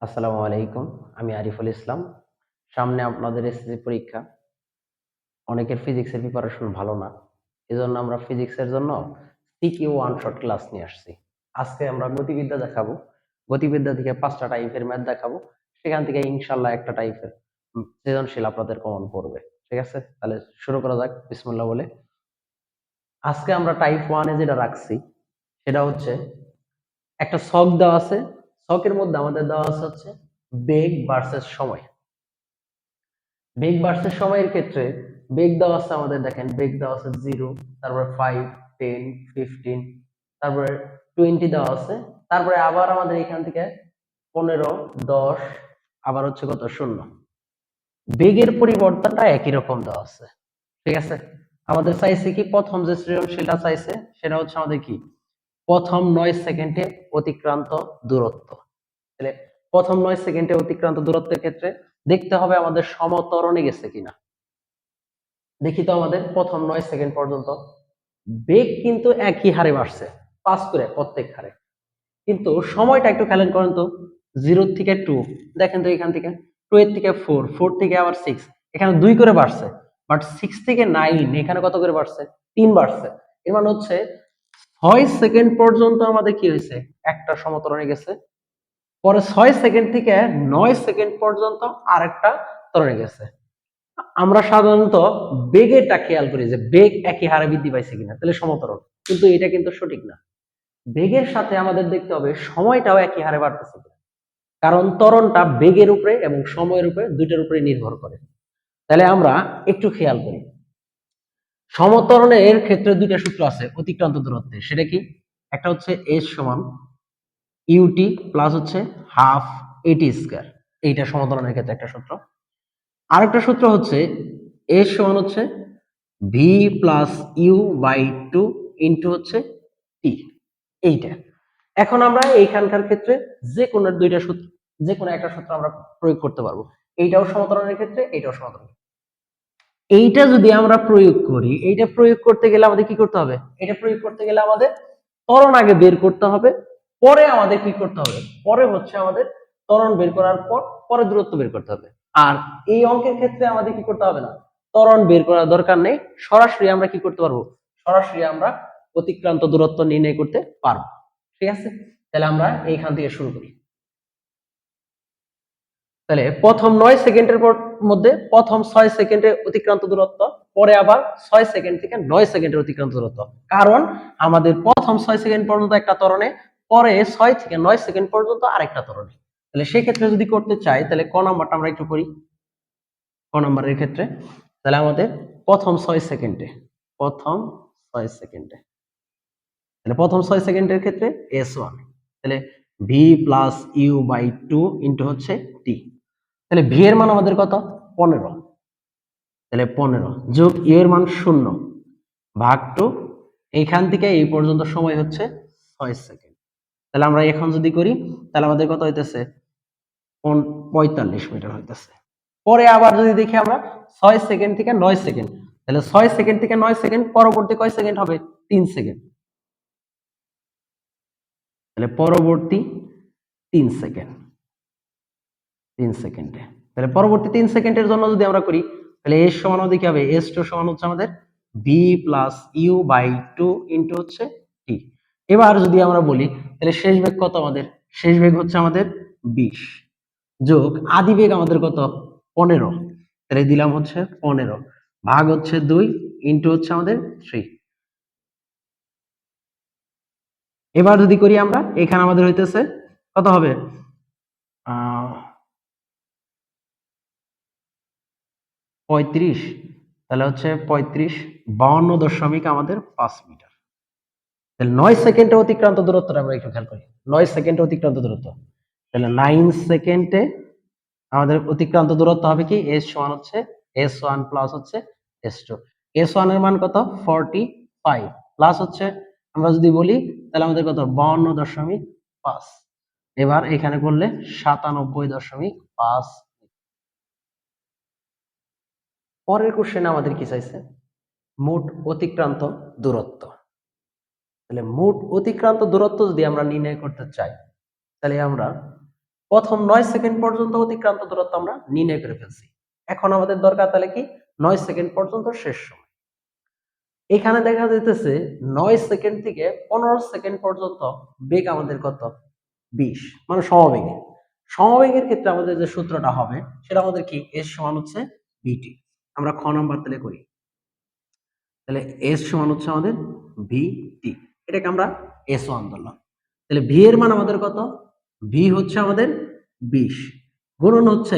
আসসালামু আলাইকুম। আমি আরিফুল ইসলাম। সামনে আপনাদের এসএসসি পরীক্ষা। অনেকের ফিজিক্সের প্রিপারেশন ভালো না। এজন্য আমরা ফিজিক্সের জন্য সিকিউ ওয়ান শট ক্লাস নিয়ে আসছি। আজকে আমরা গতিবিদ্যা দেখাবো। গতিবিদ্যা থেকে 5টা টাইপের ম্যাথ দেখাবো। সেখান থেকে ইনশাআল্লাহ একটা টাইপের সৃজনশীল আপনাদের কমন পড়বে। ঠিক আছে? তাহলে শুরু করা যাক বিসমিল্লাহ বলে। আজকে আমরা টাইপ 1 এ যেটা রাখছি সেটা হচ্ছে একটা ছক দেওয়া আছে। ছকের মধ্যে আমাদের দেওয়া আছে হচ্ছে বেগ ভার্সেস সময়। বেগ ভার্সেস সময়ের ক্ষেত্রে বেগ দেওয়া আছে আমাদের, দেখেন বেগ দেওয়া আছে 0, তারপরে 5, 10, 15, তারপরে 20 দেওয়া আছে, তারপরে আবার আমাদের এখান থেকে 15, 10, আবার হচ্ছে কত 0। বেগের পরিবর্তনটা একই রকম দেওয়া আছে। ঠিক আছে? আমাদের চাইছে কি, প্রথম যে সৃজনশীলটা চাইছে সেটা হচ্ছে আমাদের কি, প্রথম 9 সেকেন্ডে অতিক্রান্ত দূরত্ব। তাহলে প্রথম 9 সেকেন্ডে অতিক্রান্ত দূরত্বের ক্ষেত্রে দেখতে হবে আমাদের সমত্বরণে গেছে কিনা। দেখি তো আমাদের প্রথম 9 সেকেন্ড পর্যন্ত বেগ কিন্তু একই হারে বাড়ছে, 5 করে প্রত্যেক হারে। কিন্তু সময়টা একটু খেয়াল করেন তো, 0 থেকে 2, দেখেন তো এখান থেকে 2 এর থেকে 4, 4 থেকে আবার 6, এখানে 2 করে বাড়ছে। বাট 6 থেকে 9 এখানে কত করে বাড়ছে? 3 বাড়ছে। এর মানে হচ্ছে 6 সেকেন্ড পর্যন্ত আমাদের কি হয়েছে, একটা সমতরণে গেছে। পরে 6 সেকেন্ড থেকে 9 সেকেন্ড পর্যন্ত আরেকটা ত্বরণে গেছে। আমরা সাধারণত বেগেরটা খেয়াল করি যে বেগ একই হারে বৃদ্ধি পাইছে কিনা, তাহলে সমতরণ। কিন্তু এটা কিন্তু সঠিক না। বেগের সাথে আমাদের দেখতে হবে সময়টাও একই হারে বাড়তেছে কিনা, কারণ ত্বরণটা বেগের উপরে এবং সময়ের উপরে, দুইটার উপরে নির্ভর করে। তাহলে আমরা একটু খেয়াল করি, সমতরণের ক্ষেত্রে দুইটা সূত্র আছে অতিক্রান্ত দূরত্বে। সেটা কি? একটা হচ্ছে এস সমান ইউটি প্লাস হচ্ছে হাফ এটি স্কয়ার, এইটা সমতরণের ক্ষেত্রে একটা সূত্র। আরেকটা সূত্র হচ্ছে এস সমান হচ্ছে V plus U by 2 into হচ্ছে টি, এইটা। এখন আমরা এইখানকার ক্ষেত্রে যে কোনো দুইটা সূত্র, যে কোনো একটা সূত্র আমরা প্রয়োগ করতে পারবো। এইটাও সমতরণের ক্ষেত্রে, এইটাও সমতরণ। এইটা যদি আমরা প্রয়োগ করি, এইটা প্রয়োগ করতে গেলে আমাদের কি করতে হবে? এটা প্রয়োগ করতে গেলে আমাদের ত্বরণ আগে বের করতে হবে, পরে আমাদের কি করতে হবে, পরে হচ্ছে আমাদের ত্বরণ বের করার পর পরে দূরত্ব বের করতে হবে। আর এই অঙ্কের ক্ষেত্রে আমাদের কি করতে হবে না, ত্বরণ বের করার দরকার নেই। সরাসরি আমরা কি করতে পারবো, সরাসরি আমরা অতিক্রান্ত দূরত্ব নির্ণয় করতে পারবো। ঠিক আছে? তাহলে আমরা এইখান থেকে শুরু করি। তাহলে প্রথম 9 সেকেন্ডের মধ্যে প্রথম 6 সেকেন্ডে অতিক্রান্ত দূরত্ব, পরে আবার 6 সেকেন্ড থেকে 9 সেকেন্ডের অতিক্রান্ত দূরত্ব। কারণ আমাদের প্রথম 6 সেকেন্ড পর্যন্ত একটা ত্বরণে, পরে 6 থেকে 9 সেকেন্ড পর্যন্ত আরেকটা ত্বরণে। তাহলে সেই ক্ষেত্রে যদি করতে চাই, তাহলে ক নাম্বারটা আমরা একটু করি। ক নাম্বারের ক্ষেত্রে তাহলে আমাদের প্রথম 6 সেকেন্ডে, প্রথম 6 সেকেন্ডে, তাহলে প্রথম 6 সেকেন্ডের ক্ষেত্রে s1, তাহলে v plus U by 2 into হচ্ছে টি। তাহলে ভি এর মান আমাদের কত? 15। তাহলে 15 যোগ ইউ এর মান 0 ভাগ 2, এইখান থেকে এই পর্যন্ত সময় হচ্ছে 6 সেকেন্ড। তাহলে আমরা এখন যদি করি, তাহলে আমাদের কত হইতেছে? 45 মিটার হইতেছে। পরে আবার যদি দেখি আমরা 6 সেকেন্ড থেকে 9 সেকেন্ড, তাহলে 6 সেকেন্ড থেকে 9 সেকেন্ড পরবর্তী কয় সেকেন্ড হবে? 3 সেকেন্ড। তাহলে পরবর্তী 3 সেকেন্ড, 3 সেকেন্ডে, তাহলে পরবর্তী 3 সেকেন্ডের জন্য যদি আমরা করি, তাহলে এস সমান আমাদের কি হবে? এস টু সমান হচ্ছে আমাদের V plus U by 2 into হচ্ছে টি। এবার যদি আমরা বলি, তাহলে শেষ বেগ কত আমাদের? শেষ বেগ হচ্ছে আমাদের 20 যোগ আদি বেগ আমাদের কত? 15। তাহলে দিলাম হচ্ছে 15 ভাগ হচ্ছে 2 ইন্টু হচ্ছে আমাদের 3। এবার যদি করি আমরা, এখানে আমাদের হইতেছে কত হবে? আহ 35, তাহলে হচ্ছে 35, 52 দশমিক আমাদের 5 মিটার। তাহলে 9 সেকেন্ডে অতিক্রান্ত দূরত্বটা আমরা একটু খেয়াল করি। 9 সেকেন্ডে অতিক্রান্ত দূরত্ব, তাহলে 9 সেকেন্ডে আমাদের অতিক্রান্ত দূরত্ব হবে কি? এস সমান হচ্ছে s1 প্লাস হচ্ছে s2। s1 এর মান কত? 45 প্লাস হচ্ছে আমরা যদি বলি, তাহলে আমাদের কত? 52.5। এবার এখানে করলে 97.5। পরের কোশ্চেনে আমাদের কি চাইছে? মোট অতিক্রান্ত দূরত্ব। তাহলে মোট অতিক্রান্ত দূরত্ব যদি আমরা নির্ণয় করতে চাই, তাহলে আমরা প্রথম 9 সেকেন্ড পর্যন্ত অতিক্রান্ত দূরত্ব আমরা নির্ণয় করে ফেলছি। এখন আমাদের দরকার তাহলে কি 9 সেকেন্ড পর্যন্ত শেষ সময়। এখানে দেখা যাইতেছে 9 সেকেন্ড থেকে 15 সেকেন্ড পর্যন্ত বেগ আমাদের কত? 20, মানে সমবেগে। সমবেগের ক্ষেত্রে আমাদের যে সূত্রটা হবে সেটা আমাদের কি? s সমান হচ্ছে vt। আমরা খ নাম্বার তাহলে করি। তাহলে s সমান হচ্ছে আমাদের vt, এটাকে আমরা s1 ধরলাম। তাহলে v এর মান আমাদের কত? v হচ্ছে আমাদের 20 গুণন হচ্ছে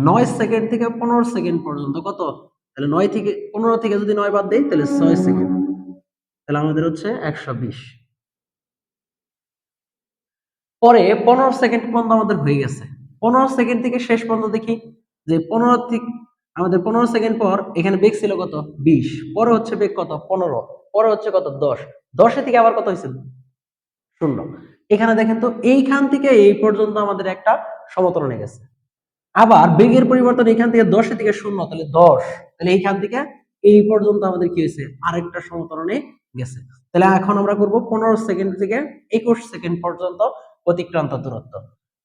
9 সেকেন্ড থেকে 15 সেকেন্ড পর্যন্ত কত? তাহলে 9 থেকে 15 থেকে যদি 9 বাদ দেই তাহলে 6 সেকেন্ড, তাহলে আমাদের হচ্ছে 120। পরে 15 সেকেন্ড পর্যন্ত আমাদের হয়ে গেছে। 15 সেকেন্ড থেকে শেষ পর্যন্ত দেখি যে 15 থেকে আমাদের 15 সেকেন্ড পর এখানে বেগ ছিল কত? 20, পরে হচ্ছে বেগ কত? 15, পরে হচ্ছে কত? 10, 10 থেকে আবার কত হয়েছে? 0। এখানে দেখেন তো এইখান থেকে এই পর্যন্ত আমাদের একটা সমতরণে গেছে। আবার বেগের পরিবর্তন এখান থেকে 10 থেকে 0, তাহলে 10, তাহলে এইখান থেকে এই পর্যন্ত আমাদের কি হয়েছে? আরেকটা সমতরণে গেছে। তাহলে এখন আমরা করব 15 সেকেন্ড থেকে 21 সেকেন্ড পর্যন্ত অতিক্রান্ত দূরত্ব।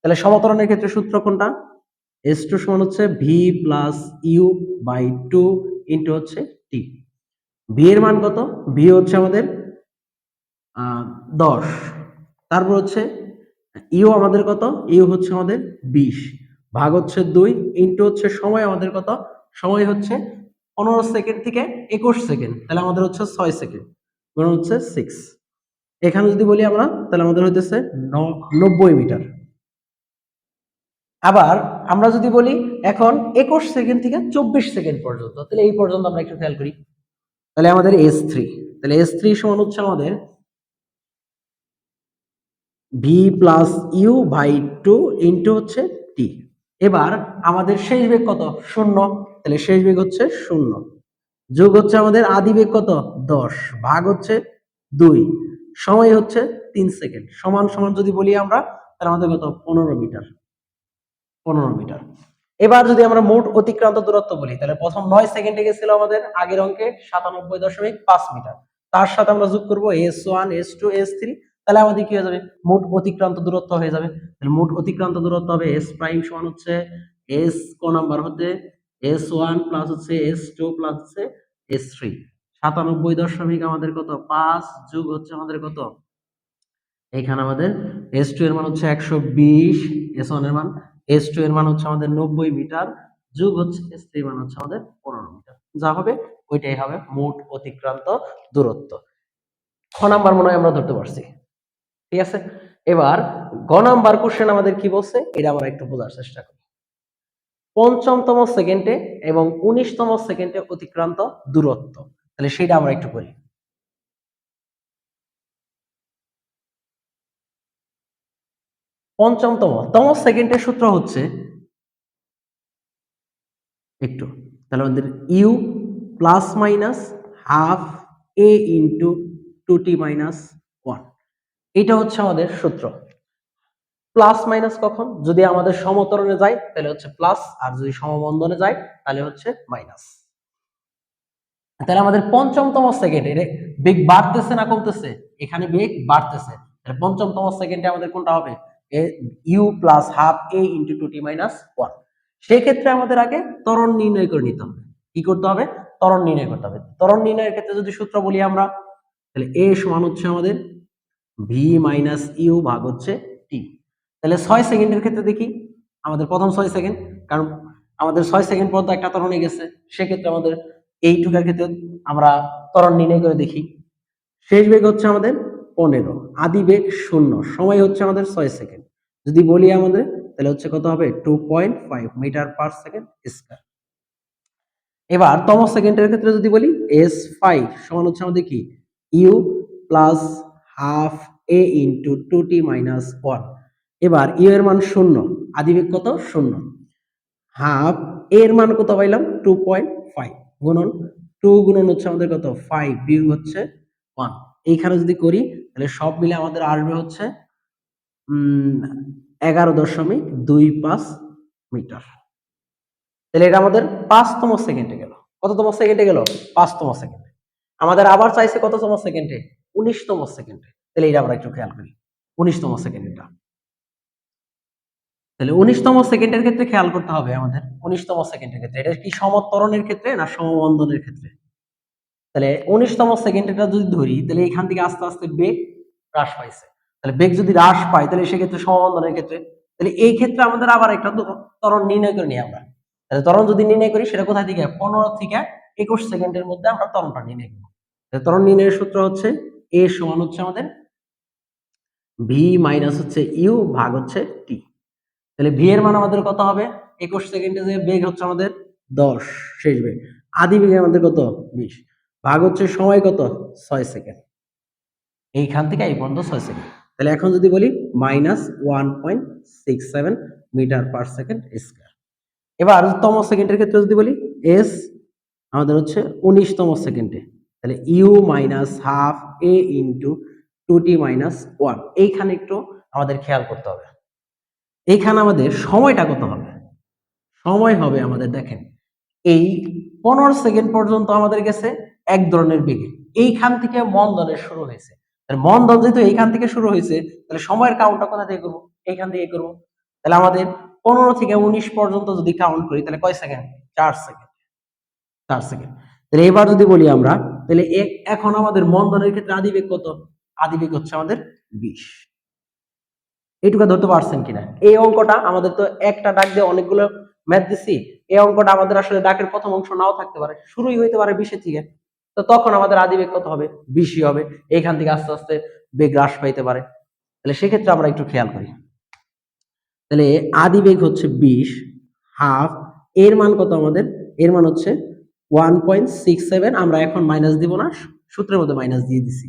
তাহলে সমতরণের ক্ষেত্রে সূত্র কোনটা? s2 সমান হচ্ছে v plus u by 2 into হচ্ছে t। v এর মান কত? v হচ্ছে আমাদের 10, তারপর হচ্ছে ইউ আমাদের কত? ইউ হচ্ছে আমাদের 20 ভাগ হচ্ছে 2 ইন্টু হচ্ছে সময় আমাদের কত? সময় হচ্ছে 15 সেকেন্ড থেকে 21 সেকেন্ড, তাহলে আমাদের হচ্ছে 6 সেকেন্ড, গুণ হচ্ছে 6। এখানে যদি বলি আমরা তাহলে আমাদের হইতেছে 90 মিটার। আবার আমরা যদি বলি এখন 21 সেকেন্ড থেকে 24 সেকেন্ড পর্যন্ত, তাহলে এই পর্যন্ত আমরা একটু খেয়াল করি। তাহলে আমাদের S3, তাহলে S3 সমান হচ্ছে আমাদের v plus U by 2 into হচ্ছে টি। এবার আমাদের শেষ বেগ কত? 0, তাহলে শেষ বেগ হচ্ছে 0, যোগ হচ্ছে আমাদের আদি বেগ কত? 10, ভাগ হচ্ছে 2, সময় হচ্ছে 3 সেকেন্ড, সমান সমান যদি বলি আমরা তাহলে আমাদের কত? 15 মিটার। 15 মিটার। এবার যদি আমরা মোট অতিক্রান্ত দূরত্ব বলি তাহলে প্রথম 9 সেকেন্ডে গেছিল আমাদের আগের অঙ্কে 97.5 মিটার, তার সাথে আমরা যোগ করব s1 s2 s3, তাহলে আমাদের কি হয়ে যাবে? মোট অতিক্রান্ত দূরত্ব হয়ে যাবে। তাহলে মোট অতিক্রান্ত দূরত্ব হবে s প্রাইম সমান হচ্ছে s ক নাম্বার হতে s1 প্লাস হচ্ছে s2 প্লাস হচ্ছে s3, 97 আমাদের কত? 5 যোগ হচ্ছে আমাদের কত? এখানে আমাদের S2 এর মান হচ্ছে 120, S1 এর মান, S2 এর মান হচ্ছে আমাদের 90 মিটার, যোগ হচ্ছে S3 এর মান হচ্ছে আমাদের 15 মিটার। যা হবে ওইটাই হবে মোট অতিক্রান্ত দূরত্ব। খ নাম্বার মনে হয় আমরা ধরতে পারছি, ঠিক আছে। এবার গ নাম্বার কোশ্চেন আমাদের কি বলছে এটা আমরা একটু বোঝার চেষ্টা করি। 55তম সেকেন্ডে এবং 19তম সেকেন্ডে অতিক্রান্ত দূরত্ব, তাহলে সেটা আমরা একটু করি। পঞ্চমতম সেকেন্ডের সূত্র হচ্ছে একটু, তাহলে আমাদের U plus minus half A into 2t minus 1, এটা হচ্ছে আমাদের সূত্র। প্লাস মাইনাস কখন? যদি আমাদের সমতরণে যায় তাহলে হচ্ছে প্লাস, আর যদি সমবন্ধনে যায় তাহলে হচ্ছে মাইনাস। তাহলে আমাদের পঞ্চমতম সেকেন্ডে বেগ বাড়তেছে না কমতেছে? এখানে বেগ বাড়তেছে, তাহলে পঞ্চমতম সেকেন্ডে আমাদের কোনটা হবে? U plus half A into 2t minus 1। সেক্ষেত্রে আমাদের আগে ত্বরণ নির্ণয় করে নিতে হবে। কি করতে হবে? ত্বরণ নির্ণয় করতে হবে। ত্বরণ নির্ণয়ের ক্ষেত্রে যদি সূত্র বলি আমরা তাহলে এ সমান হচ্ছে আমাদের ভি মাইনাস ইউ ভাগ হচ্ছে টি। তাহলে 6 সেকেন্ডের ক্ষেত্রে দেখি আমাদের প্রথম 6 সেকেন্ড, কারণ আমাদের 6 সেকেন্ড পর তো একটা ত্বরণে গেছে, সেক্ষেত্রে আমাদের এইটুকার ক্ষেত্রে আমরা ত্বরণ নির্ণয় করে দেখি। শেষ বেগ হচ্ছে আমাদের 15, আদি বেগ 0, সময় হচ্ছে আমাদের 6 সেকেন্ড। যদি বলি আমাদের তাহলে হচ্ছে কত হবে? 2.5 মিটার পার সেকেন্ড স্কয়ার। এবার তম সেকেন্ডের ক্ষেত্রে যদি বলি s5 সমান হচ্ছে আমাদের কি? U plus half A into 2t minus 1। এবার ইউ এর মান 0, আদিবেগ কত? 0, হাফ এর মান কত পাইলাম? 2.5 গুণন 2 গুণন হচ্ছে আমাদের কত? 5 বিয়োগ হচ্ছে 1। এইখানে যদি করি তাহলে সব মিলে আমাদের আসবে হচ্ছে 11.25 মিটার। তাহলে এটা আমাদের 5তম সেকেন্ডে গেল। কততম সেকেন্ডে গেল? 5তম সেকেন্ডে। আমাদের আবার চাইছে কততম সেকেন্ডে? 19তম সেকেন্ডে। তাহলে এটা আমরা একটু খেয়াল করি 19তম সেকেন্ডটা। তাহলে 19তম সেকেন্ডের ক্ষেত্রে খেয়াল করতে হবে আমাদের। 19তম সেকেন্ডের ক্ষেত্রে এটা কি সমত্বরণের ক্ষেত্রে না সমবন্ধনের ক্ষেত্রে? তাহলে 19তম সেকেন্ডটা যদি ধরি তাহলে এখান থেকে আস্তে আস্তে বেগ হ্রাস পাইছে। তাহলে বেগ যদি হ্রাস পায় তাহলে সেক্ষেত্রে সমবন্ধনের ক্ষেত্রে, তাহলে এই ক্ষেত্রে আমাদের আবার একটা ত্বরণ নির্ণয় করে নিই আমরা। তাহলে ত্বরণ যদি নির্ণয় করি সেটা কোথায় থেকে 15 থেকে 21 সেকেন্ডের মধ্যে আমরা ত্বরণটা নির্ণয় করব। তাহলে ত্বরণ নির্ণয়ের সূত্র হচ্ছে a সমান হচ্ছে আমাদের v মাইনাস হচ্ছে u ভাগ হচ্ছে t। তাহলে v এর মান আমাদের কত হবে? 21 সেকেন্ডে যে বেগ হচ্ছে আমাদের 10 শেষ বেগ, আদি বেগে আমাদের কত 20 ভাগ হচ্ছে সময় কত 6 সেকেন্ড, এইখান থেকে এই পর্যন্ত 6 সেকেন্ড। তাহলে এখন যদি বলি -1.67 মিটার পার সেকেন্ড স্কয়ার। এবার তম সেকেন্ডের ক্ষেত্রে যদি বলি s আমাদের হচ্ছে 19তম সেকেন্ডে, তাহলে u minus half a into 2t minus 1। এইখানে একটু আমাদের খেয়াল করতে হবে, এইখানে আমাদের সময়টা কত হবে? সময় হবে আমাদের দেখেন এই 15 সেকেন্ড পর্যন্ত আমাদের গেছে এক ধরনের বেগে, এইখান থেকে মন্দনের শুরু হয়েছে। তাহলে মন্দন যেহেতু এইখান থেকে শুরু হয়েছে তাহলে সময়ের কাউন্টটা কোথা থেকে করবো? এইখান থেকে করবো। তাহলে আমাদের 15 থেকে 19 পর্যন্ত যদি কাউন্ট করি তাহলে কয় সেকেন্ড? 4 সেকেন্ড। 4 সেকেন্ড। তাহলে এবার যদি বলি আমরা তাহলে এখন আমাদের মন্দনের ক্ষেত্রে আদিবেগ কত? আদিবেগ হচ্ছে আমাদের 20। এইটুকু ধরতে পারছেন কিনা? এই অঙ্কটা আমাদের তো একটা ডাক দিয়ে অনেকগুলো ম্যাথ দিছি, এই অঙ্কটা আমাদের আসলে ডাকের প্রথম অংশ নাও থাকতে পারে, শুরুই হইতে পারে 20 থেকে। তো তখন আমাদের আদিবেগ কত হবে? 20ই হবে। এইখান থেকে আস্তে আস্তে বেগ হ্রাস পাইতে পারে। তাহলে সেক্ষেত্রে আমরা একটু খেয়াল করি। তাহলে আদিবেগ হচ্ছে 20 হাফ, এর মান কত আমাদের? এর মান হচ্ছে 1.67। আমরা এখন মাইনাস দিব না, সূত্রের মধ্যে মাইনাস দিয়ে দিছি।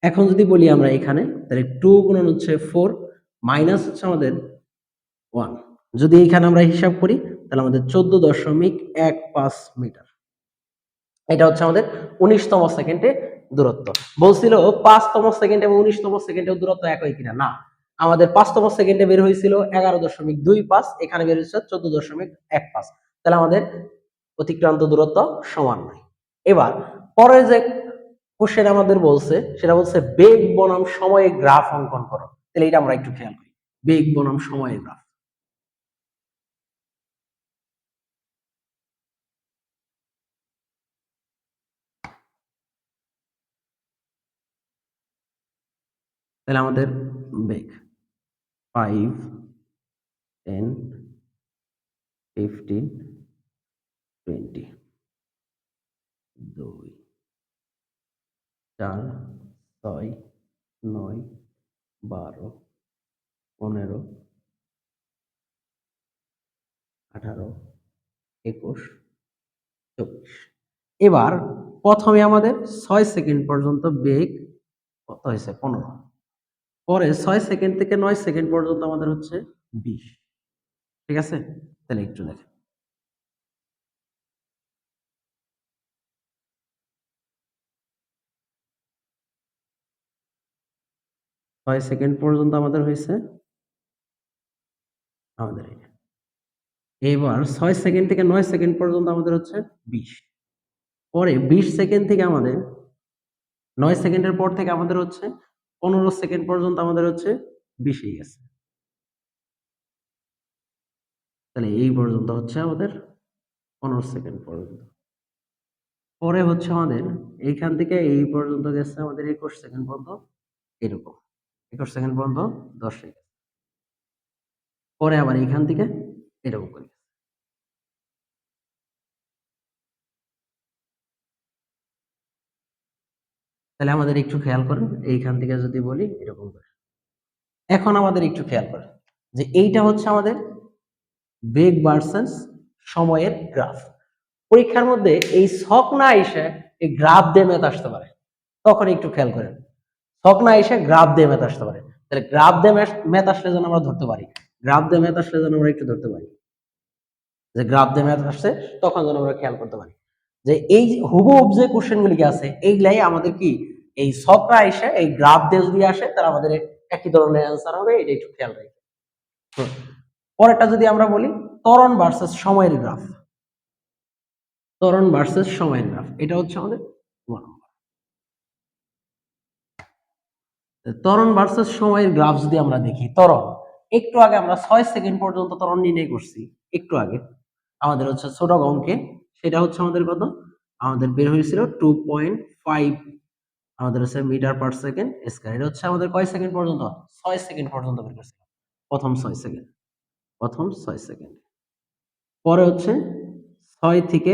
এখন যদি বলি আমরা এখানে তাহলে 2 গুণন হচ্ছে 4 মাইনাস হচ্ছে আমাদের 1। যদি এখানে আমরা হিসাব করি তাহলে আমাদের 14.15 মিটার। এটা হচ্ছে আমাদের 19তম সেকেন্ডে দূরত্ব। বলছিল 5তম সেকেন্ড এবং 19তম সেকেন্ডের দূরত্ব একই কিনা? না, আমাদের 5তম সেকেন্ডে বের হয়েছিল 11.25, এখানে বের হয়েছে 14.15। তাহলে আমাদের অতিক্রান্ত দূরত্ব সমান নয়। এবার পরে যে কোশ্চেন আমাদের বলছে সেটা বলছে বেগ বনাম সময়ের গ্রাফ অঙ্কন করো। তাহলে এটা আমরা একটু খেয়াল করি, বেগ বনাম সময়ের গ্রাফ। তাহলে আমাদের বেগ 5, 10, 15, 20, 2, 4, 6, 9, 12, 15, 18, 21, 24। এবার প্রথমে আমাদের 6 সেকেন্ড পর্যন্ত বেগ কত হয়েছে? 15। পরে 6 সেকেন্ড থেকে 9 সেকেন্ড পর্যন্ত আমাদের হচ্ছে 20। ঠিক আছে? তাহলে একটু দেখেন। 6 সেকেন্ড পর্যন্ত আমাদের হয়েছে আমাদের এটা। এবার 6 সেকেন্ড থেকে 9 সেকেন্ড পর্যন্ত আমাদের হচ্ছে 20। পরে 20 সেকেন্ড থেকে আমাদের 9 সেকেন্ডের পর থেকে আমাদের হচ্ছে 15 সেকেন্ড পর্যন্ত আমাদের হচ্ছে 20 হয়ে গেছে। তাহলে এই পর্যন্ত হচ্ছে আমাদের 15 সেকেন্ড পর্যন্ত। পরে হচ্ছে আমাদের এইখান থেকে এই পর্যন্ত গেছে আমাদের 21 সেকেন্ড পর্যন্ত, এরকম 21 সেকেন্ড পর্যন্ত 10 সেকেন্ড। পরে আবার এইখান থেকে এরকম করে। তাহলে আমাদের একটু খেয়াল করেন, এইখান থেকে যদি বলি এরকম করে। এখন আমাদের একটু খেয়াল করেন যে এইটা হচ্ছে আমাদের বেগ ভার্সেস সময়ের গ্রাফ। পরীক্ষার মধ্যে এই ছক না এসে এই গ্রাফ দিয়ে ম্যাথ আসতে পারে, তখন একটু খেয়াল করেন। ছক না এসে গ্রাফ দিয়ে ম্যাথ আসতে পারে। তাহলে গ্রাফ দিয়ে ম্যাথ আসলে যেন আমরা ধরতে পারি, গ্রাফ দিয়ে ম্যাথ আসলে যেন আমরা একটু ধরতে পারি যে গ্রাফ দিয়ে ম্যাথ আসছে, তখন যেন আমরা খেয়াল করতে পারি যে এই হুবহু যে কোশ্চেন গুলি আছে এইগুলাই আমাদের কি এই ছকরা এসে এই গ্রাফ দিয়ে যদি আসে তাহলে আমাদের একই ধরনের অ্যান্সার হবে। এটা একটু খেয়াল রাখি। পরেরটা যদি আমরা বলি ত্বরণ ভার্সেস সময়ের গ্রাফ। ত্বরণ ভার্সেস সময়ের গ্রাফ, এটা হচ্ছে আমাদের 1 নম্বর। ত্বরণ ভার্সেস সময়ের গ্রাফ যদি আমরা দেখি, ত্বরণ একটু আগে আমরা 6 সেকেন্ড পর্যন্ত ত্বরণ নির্ণয় করছি, একটু আগে আমাদের হচ্ছে ছোট অঙ্কে, সেটা হচ্ছে আমাদের কত, আমাদের বের হয়েছিল 2.5 আমাদের হচ্ছে মিটার পার সেকেন্ড স্কয়ার। এটা হচ্ছে আমাদের কয় সেকেন্ড পর্যন্ত, 6 সেকেন্ড পর্যন্ত বের করছিলাম, প্রথম 6 সেকেন্ড, প্রথম 6 সেকেন্ড। পরে হচ্ছে 6 থেকে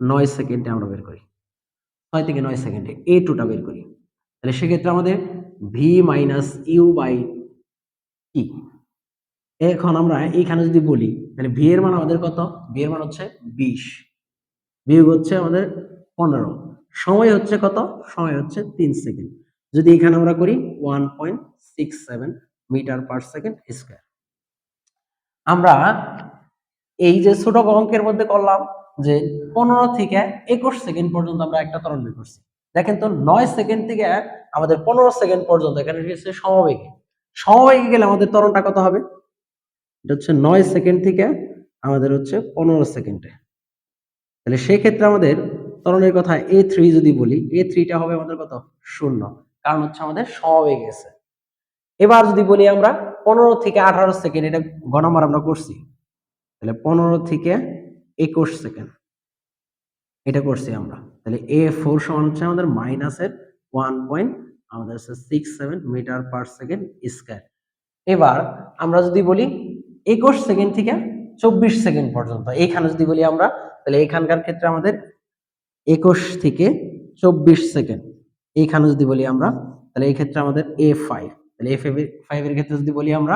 9 সেকেন্ডে আমরা বের করি, 6 থেকে 9 সেকেন্ডে এ টুটা বের করি। তাহলে সেক্ষেত্রে আমাদের V minus you by T. এখন আমরা এইখানে যদি বলি তাহলে ভি এর মান আমাদের কত, ভি এর মান হচ্ছে 20, বিয়োগ হচ্ছে আমাদের 15, সময় হচ্ছে কত, সময় হচ্ছে 3 সেকেন্ড। যদি এখানে আমরা করি 1.67 মিটার পার সেকেন্ড স্কয়ার। আমরা এই যে ছোট অঙ্কের মধ্যে করলাম যে 15 থেকে 21 সেকেন্ড পর্যন্ত আমরা একটা ত্বরণ বের করছি। দেখেন তো 9 সেকেন্ড থেকে আমাদের 15 সেকেন্ড পর্যন্ত এখানে হচ্ছে সমবেগে, সমবেগে গেলে আমাদের ত্বরণটা কত হবে, এটা হচ্ছে 9 সেকেন্ড থেকে আমাদের হচ্ছে 15 সেকেন্ডে। তাহলে সেই ক্ষেত্রে আমাদের ত্বরণের কথা a3 যদি বলি, a3টা হবে আমাদের কত, 0, কারণ হচ্ছে আমাদের সমবেগে গেছে। এবার যদি বলি আমরা 15 থেকে 18 সেকেন্ড, এটা গ নাম্বার আমরা করছি, তাহলে 15 থেকে 21 সেকেন্ড এটা করছি আমরা। তাহলে a4 সমান হচ্ছে আমাদের মাইনাসের 1.67 মিটার পার সেকেন্ড স্কয়ার। এবার আমরা যদি বলি 21 সেকেন্ড থেকে 24 সেকেন্ড পর্যন্ত, এইখানে যদি বলি আমরা, তাহলে এখানকার ক্ষেত্রে আমাদের 21 থেকে 24 সেকেন্ড, এইখানে যদি বলি আমরা, তাহলে এই ক্ষেত্রে আমাদের a5, তাহলে a5 এর ক্ষেত্রে যদি বলি আমরা,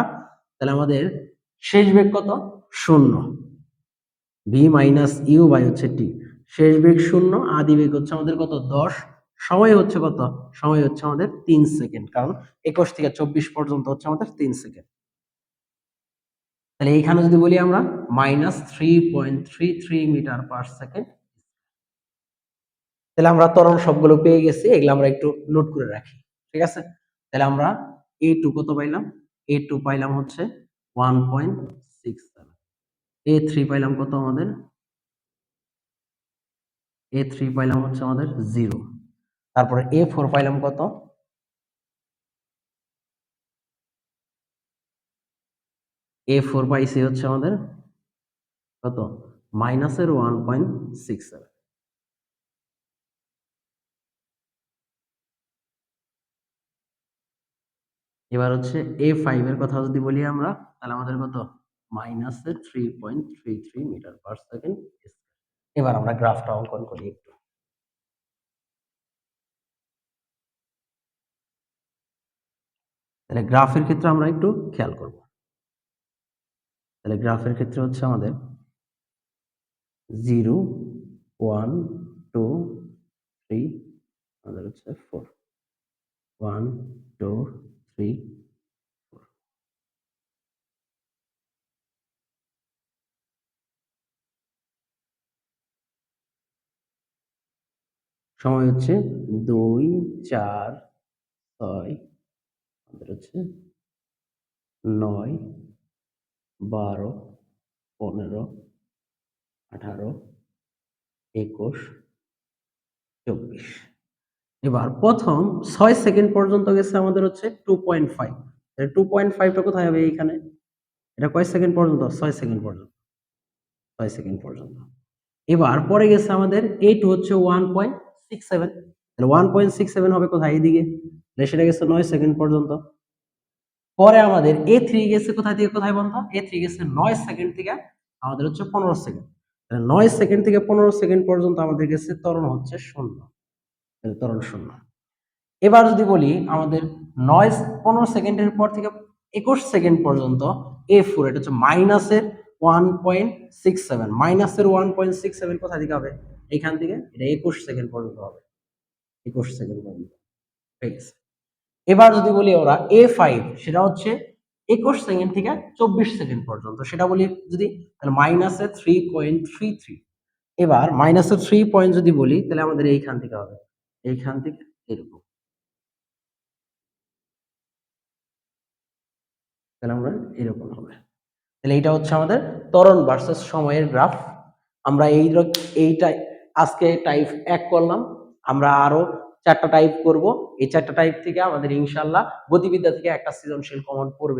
তাহলে আমাদের শেষ বেগ কত, 0, ভি মাইনাস ইউ বাই হচ্ছে টি, শেষ বেগ 0, আদি বেগ হচ্ছে আমাদের কত, 10, সময় হচ্ছে কত, সময় হচ্ছে আমাদের 3 সেকেন্ড, কারণ 21 থেকে 24 পর্যন্ত হচ্ছে আমাদের 3 সেকেন্ড। তাহলে এইখানে যদি বলি আমরা -3.33 মিটার পার সেকেন্ড। তাহলে আমরা ত্বরণ সবগুলো পেয়ে গেছি, এগুলো আমরা একটু নোট করে রাখি, ঠিক আছে। তাহলে আমরা a2 কত পাইলাম, a2 পাইলাম হচ্ছে 1.67, a3 পাইলাম কত আমাদের, a3 পাইলাম হচ্ছে আমাদের 0, তারপরে a4 পাইলাম কত, a4 পাইছি হচ্ছে আমাদের কত, মাইনাসের 1.67। এবার হচ্ছে a5 এর কথা যদি বলি আমরা, তাহলে আমাদের কত, মাইনাসের 3.33 মিটার পার সেকেন্ড। এবার আমরা গ্রাফটা অঙ্কন করি একটু। তাহলে গ্রাফের ক্ষেত্রে আমরা একটু খেয়াল করব। তাহলে গ্রাফের ক্ষেত্রে হচ্ছে আমাদের 0, 1, 2, 3, আমাদের হচ্ছে 4, 1, 2, 3, 4। সময় হচ্ছে 2, 4, 6, আমাদের হচ্ছে 9, 12, 15, 18, 21, 24। এবার প্রথম 6 সেকেন্ড পর্যন্ত গেছে আমাদের হচ্ছে 2.5, 2.5টা কোথায় হবে, এইখানে। এটা কয় সেকেন্ড পর্যন্ত, 6 সেকেন্ড পর্যন্ত, 6 সেকেন্ড পর্যন্ত। এবার পরে গেছে আমাদের a2 হচ্ছে 1.67, তাহলে 1.67 হবে কোথায়, এইদিকে, সেটা গেছে 9 সেকেন্ড পর্যন্ত। পরে আমাদের a3 গেছে কোথায় থেকে কোথায় বন্ধ, a3 গেছে 9 সেকেন্ড থেকে আমাদের হচ্ছে 15 সেকেন্ড, তাহলে 9 সেকেন্ড থেকে 15 সেকেন্ড পর্যন্ত আমাদের গেছে ত্বরণ হচ্ছে 0, তাহলে ত্বরণ 0। এবার যদি বলি আমাদের 15 সেকেন্ডের পর থেকে 21 সেকেন্ড পর্যন্ত a4, এটা হচ্ছে মাইনাসের 1.67, মাইনাসের 1.67 কোথা থেকে হবে, এইখান থেকে, এটা 21 সেকেন্ড পর্যন্ত হবে, 21 সেকেন্ড পর্যন্ত, ঠিক আছে। এবার যদি বলি ওরা a5, সেটা হচ্ছে 21 সেকেন্ড থেকে 24 সেকেন্ড পর্যন্ত, সেটা বলি যদি, তাহলে মাইনাসের 3.33। এবার মাইনাসের 3 পয়েন্ট যদি বলি, তাহলে আমাদের এইখান থেকে হবে, এইখান থেকে এরকম, তাহলে আমরা এরকম হবে। তাহলে এটা হচ্ছে আমাদের ত্বরণ ভার্সেস সময়ের গ্রাফ। আমরা এইটা আজকে টাইপ 1 করলাম, আমরা আরো 4টা টাইপ করব, এই 4টা টাইপ থেকে আমাদের ইনশাআল্লাহ গতিবিদ্যা থেকে একটা সৃজনশীল কমন পড়বে।